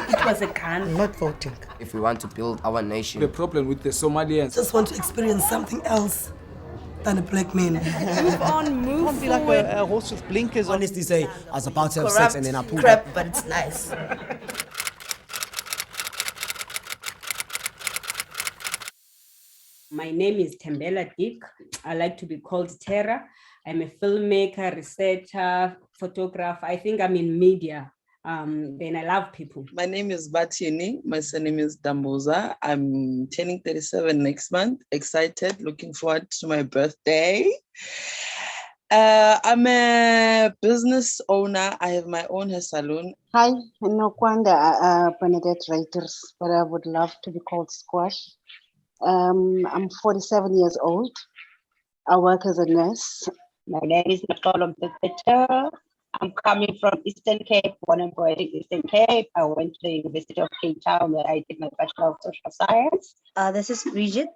It was a gun. Not voting. If we want to build our nation. The problem with the Somalians. Just want to experience something else than a black man. Move on, move Can't be forward. like a horse with blinkers on. Honestly say, I was about to have Corrupt sex and then I pulled crap, up. but it's nice. My name is Tembela Dick. I like to be called Terra. I'm a filmmaker, researcher, photographer. I think I'm in media. Then I love people. My name is Bathini. My surname is Dambuza. I'm turning 37 next month. Excited, looking forward to my birthday. I'm a business owner. I have my own hair salon. Hi, Nokwanda Bernadette Writers, but I would love to be called Squash. I'm 47 years old. I work as a nurse. My name is Nicole Peter. I'm coming from Eastern Cape, born and bred in Eastern Cape. I went to the University of Cape Town where I did my Bachelor of Social Science. This is Bridget,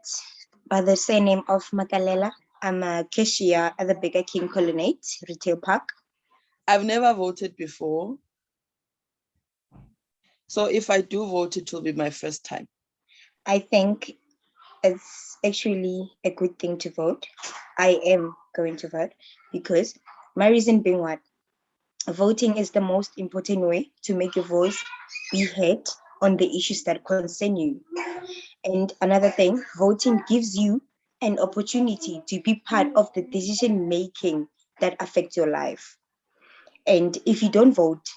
by the surname of Makalela. I'm a cashier at the Bigger King Colonnade Retail Park. I've never voted before. So if I do vote, it will be my first time. I think it's actually a good thing to vote. I am going to vote because my reason being what? Voting is the most important way to make your voice be heard on the issues that concern you. And another thing, voting gives you an opportunity to be part of the decision making that affects your life. And if you don't vote,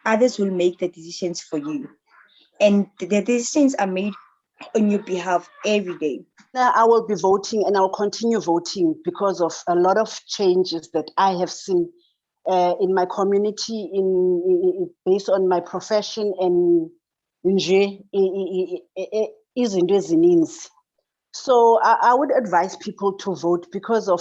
others will make the decisions for you. And the decisions are made on your behalf every day. I will be voting and I'll continue voting because of a lot of changes that I have seen in my community, based on my profession and izinto ezininzi. So I would advise people to vote because of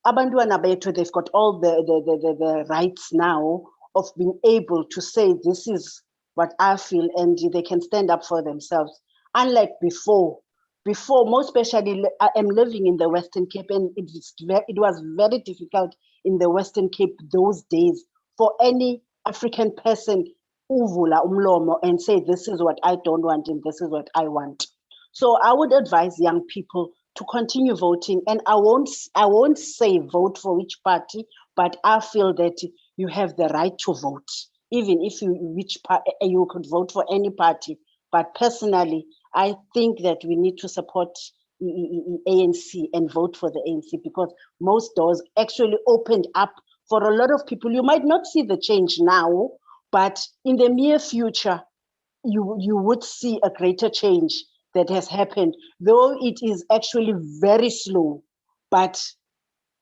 abantwana bethu. They've got all the rights now of being able to say this is what I feel, and they can stand up for themselves. Unlike before, most especially, I am living in the Western Cape, and it was very difficult in the Western Cape those days for any African person uvula umlomo and say this is what I don't want and this is what I want. So I would advise young people to continue voting, and I won't say vote for which party, but I feel that you have the right to vote, even if you could vote for any party. But personally, I think that we need to support ANC and vote for the ANC because most doors actually opened up for a lot of people. You might not see the change now, but in the near future, you would see a greater change that has happened, though it is actually very slow, but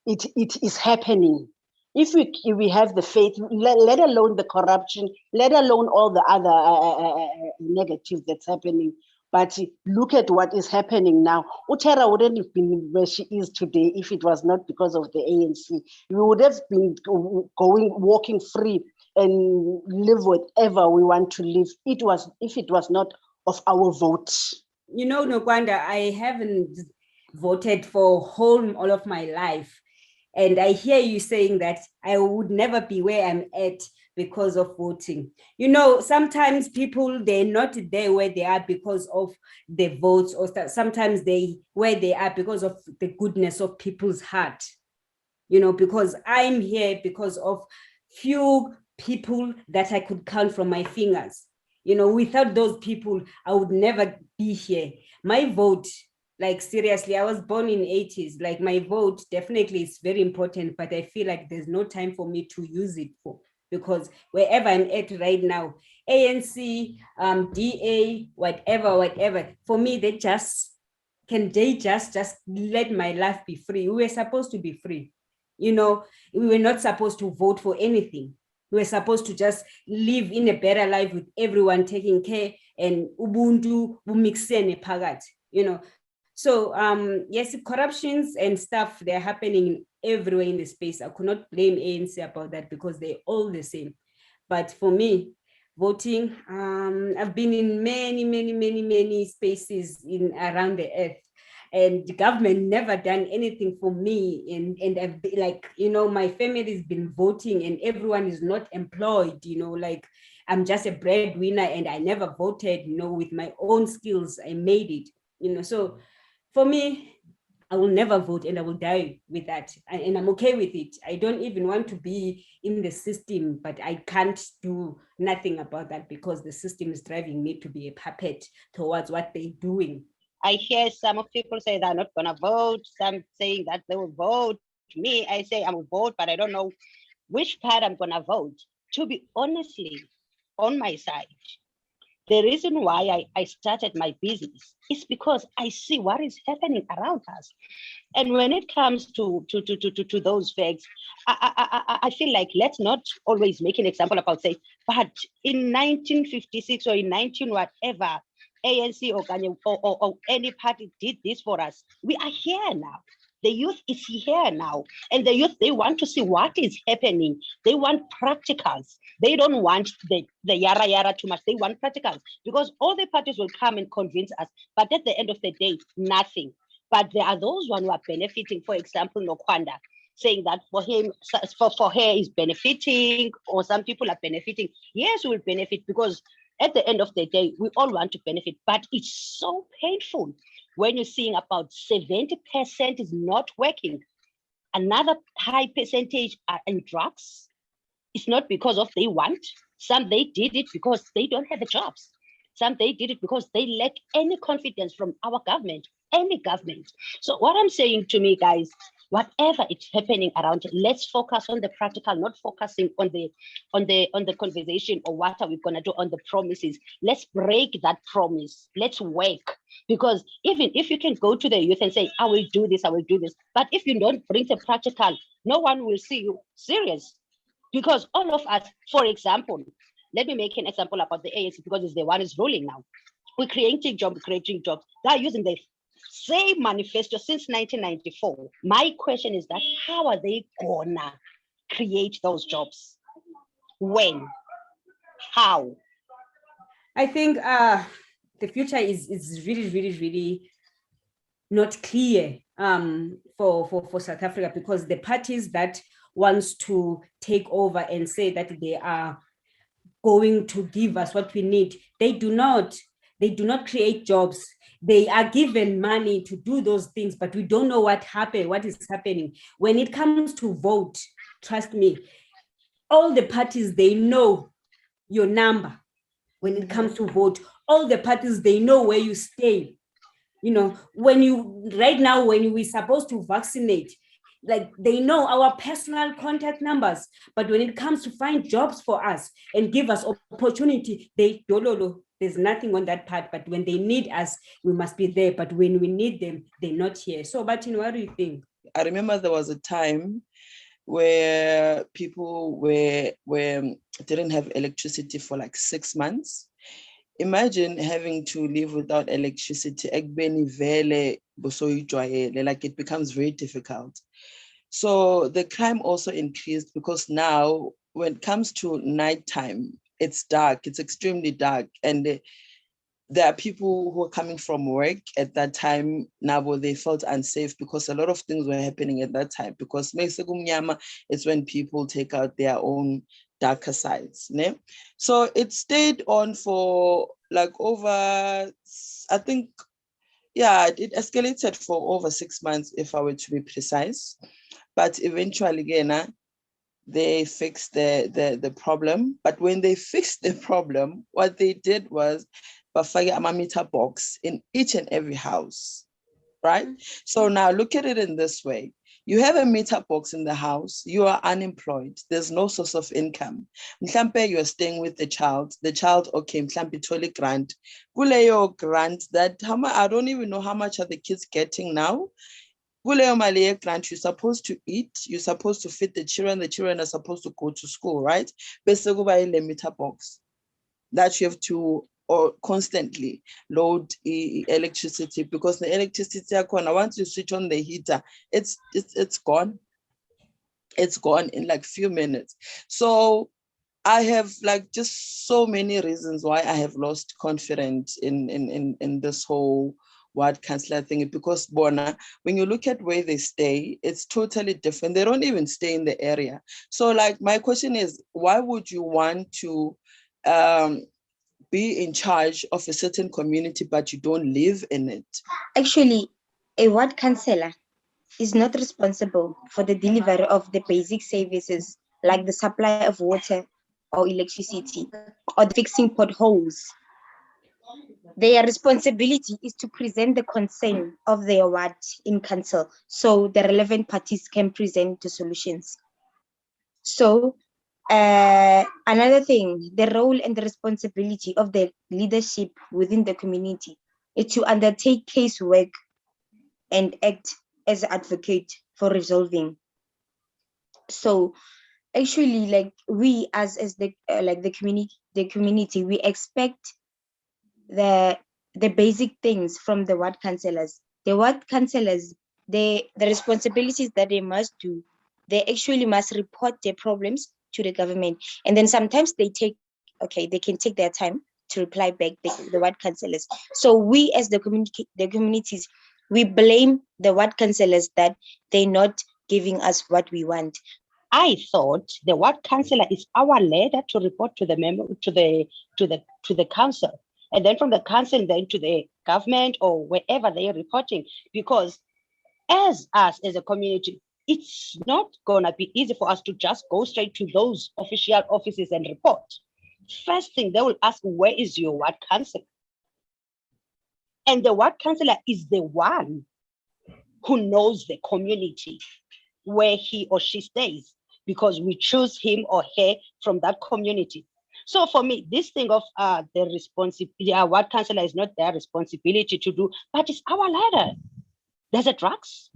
it is happening. If we have the faith, let alone the corruption, let alone all the other negatives that's happening, but look at what is happening now. Utera wouldn't have been where she is today if it was not because of the ANC. We would have been walking free and live whatever we want to live. If it was not of our vote. You know, Nokwanda, I haven't voted for all of my life. And I hear you saying that I would never be where I'm at because of voting. You know, sometimes people, they're not there where they are because of the votes, or sometimes where they are because of the goodness of people's heart. You know, because I'm here because of few people that I could count from my fingers. You know, without those people, I would never be here. My vote, like seriously, I was born in 80s. Like my vote definitely is very important, but I feel like there's no time for me to use it for, because wherever I'm at right now, ANC, DA, whatever, for me, they just let my life be free. We were supposed to be free. You know, we were not supposed to vote for anything. We were supposed to just live in a better life with everyone taking care and ubuntu bumiksene pagat, you know. So yes, corruptions and stuff, they're happening everywhere in the space. I could not blame ANC about that because they're all the same. But for me, voting, I've been in many spaces around the earth. and the government never done anything for me. And I've been, like, you know, my family's been voting and everyone is not employed, you know, like I'm just a breadwinner and I never voted, you know, with my own skills, I made it, you know. So for me, I will never vote and I will die with that. And I'm okay with it. I don't even want to be in the system, but I can't do nothing about that because the system is driving me to be a puppet towards what they're doing. I hear some of people say they're not gonna vote, some saying that they will vote. Me, I say I will vote, but I don't know which part I'm gonna vote. To be honestly, on my side, the reason why I started my business is because I see what is happening around us. And when it comes to those facts, I feel like let's not always make an example about say, but in 1956 or in 19 whatever, ANC or any party did this for us. We are here now. The youth is here now. And the youth, they want to see what is happening. They want practicals. They don't want the yara yara too much. They want practicals because all the parties will come and convince us. But at the end of the day, nothing. But there are those who are benefiting, for example, Nokwanda, saying that for him, for her is benefiting, or some people are benefiting. Yes, we will benefit because at the end of the day, we all want to benefit, but it's so painful when you're seeing about 70% is not working. Another high percentage are in drugs. It's not because of they want. Some they did it because they don't have the jobs. Some they did it because they lack any confidence from our government, any government. So what I'm saying to me, guys, whatever is happening around, let's focus on the practical, not focusing on the conversation or what are we gonna do on the promises. Let's break that promise. Let's work. Because even if you can go to the youth and say, I will do this, but if you don't bring the practical, no one will see you serious. Because all of us, for example, let me make an example about the ANC because it's the one is ruling now. We're creating jobs. They're using the same manifesto since 1994. My question is that how are they gonna create those jobs? When? How? I think the future is really not clear for South Africa because the parties that wants to take over and say that they are going to give us what we need, they do not create jobs. They are given money to do those things, but we don't know what is happening. When it comes to vote, trust me, all the parties, they know your number. When it comes to vote, all the parties, they know where you stay. You know, when we're supposed to vaccinate, like they know our personal contact numbers, but when it comes to find jobs for us and give us opportunity, there's nothing on that part. But when they need us, we must be there. But when we need them, they're not here. So, Bathini, what do you think? I remember there was a time where people didn't have electricity for like 6 months. Imagine having to live without electricity. Like it becomes very difficult. So the crime also increased because now when it comes to nighttime, it's dark, it's extremely dark. And there are people who are coming from work at that time. Now they felt unsafe because a lot of things were happening at that time. Because it's when people take out their own darker sides. Ne? So it stayed on for like over, I think, it escalated for over 6 months, if I were to be precise. But eventually, again, they fixed the problem. But when they fixed the problem, what they did was bafake ama-meter box in each and every house, right? So now look at it in this way. You have a meter box in the house, you are unemployed, there's no source of income. Mhlampe, you're staying with the child, okay, mhlampe totally grant. Kuleyo grant that, I don't even know how much are the kids getting now. Kuleyo mali grant, you're supposed to eat, you're supposed to feed the children are supposed to go to school, right? Bese kuba ile meter box that you have to or constantly load electricity, because the electricity, once you switch on the heater, it's gone. It's gone in like few minutes. So I have like just so many reasons why I have lost confidence in this whole ward councillor thing, because Bona, when you look at where they stay, it's totally different. They don't even stay in the area. So like my question is, why would you want to be in charge of a certain community, but you don't live in it? Actually, a ward councillor is not responsible for the delivery of the basic services like the supply of water or electricity or the fixing potholes. Their responsibility is to present the concern of their ward in council so the relevant parties can present the solutions. So another thing, the role and the responsibility of the leadership within the community is to undertake casework and act as an advocate for resolving. So actually, like we as the community, we expect the basic things from the ward councillors. The ward councillors, the responsibilities that they must do, they actually must report their problems to the government, and then sometimes they can take their time to reply back, the ward councillors. So we as the communities, we blame the ward councillors that they're not giving us what we want. I thought the ward councillor is our leader to report to the member, to the council, and then from the council then to the government or wherever they are reporting. Because as us as a community, it's not gonna be easy for us to just go straight to those official offices and report. First thing they will ask, where is your ward councillor? And the ward councillor is the one who knows the community where he or she stays, because we choose him or her from that community. So for me, this thing of the responsibility, our ward councillor is not their responsibility to do, but it's our ladder. There's a drugs,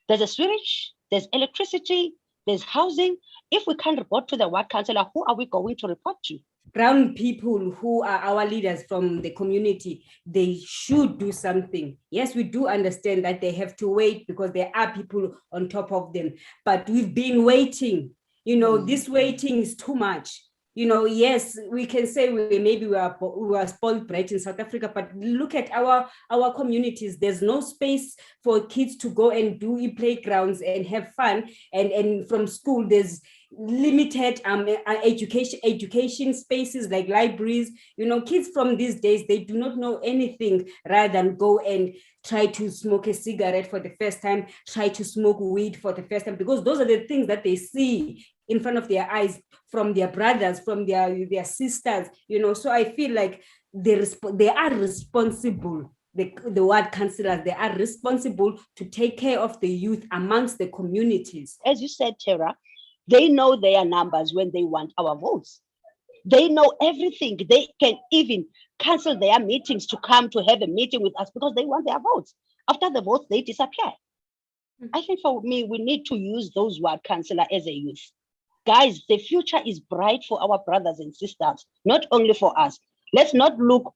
there's a sewage, there's electricity, there's housing. If we can't report to the ward councillor, who are we going to report to? Ground people who are our leaders from the community, they should do something. Yes, we do understand that they have to wait because there are people on top of them, but we've been waiting. This waiting is too much. Yes, we can say we are spoiled brat in South Africa, but look at our communities. There's no space for kids to go and do playgrounds and have fun, and from school there's limited education spaces like libraries. Kids from these days, they do not know anything rather than go and try to smoke a cigarette for the first time, try to smoke weed for the first time, because those are the things that they see in front of their eyes from their brothers, from their sisters. So I feel like they are responsible. The ward councillors, they are responsible to take care of the youth amongst the communities. As you said, Tara, they know their numbers when they want our votes. They know everything. They can even cancel their meetings to come to have a meeting with us because they want their votes. After the votes, they disappear. I think for me, we need to use those ward councillors as a youth. Guys, the future is bright for our brothers and sisters, not only for us. Let's not look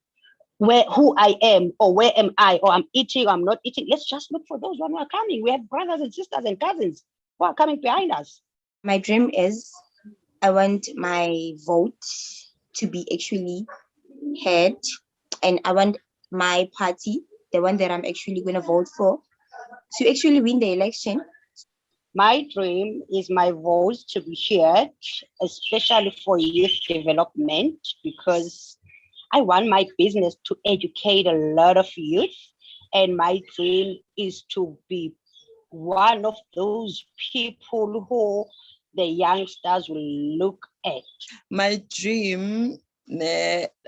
who I am or where am I, or I'm eating or I'm not eating. Let's just look for those who are coming. We have brothers and sisters and cousins who are coming behind us. My dream is I want my vote to be actually heard, and I want my party, the one that I'm actually going to vote for, to actually win the election. My dream is my voice to be heard, especially for youth development, because I want my business to educate a lot of youth. And my dream is to be one of those people who the youngsters will look at. My dream,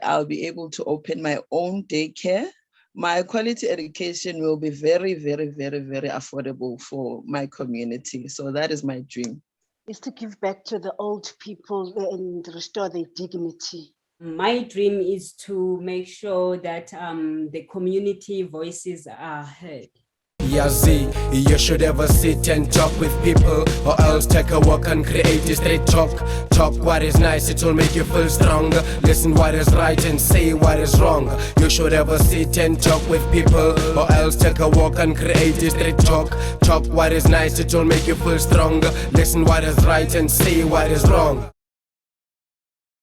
I'll be able to open my own daycare. My quality education will be very, very, very, very affordable for my community. So that is my dream. Is to give back to the old people and restore their dignity. My dream is to make sure that the community voices are heard. Yazi, you should ever sit and talk with people, or else take a walk and create a straight talk. Talk what is nice, it will make you feel stronger. Listen what is right and say what is wrong. You should ever sit and talk with people, or else take a walk and create a straight talk. Talk what is nice, it will make you feel stronger. Listen what is right and say what is wrong.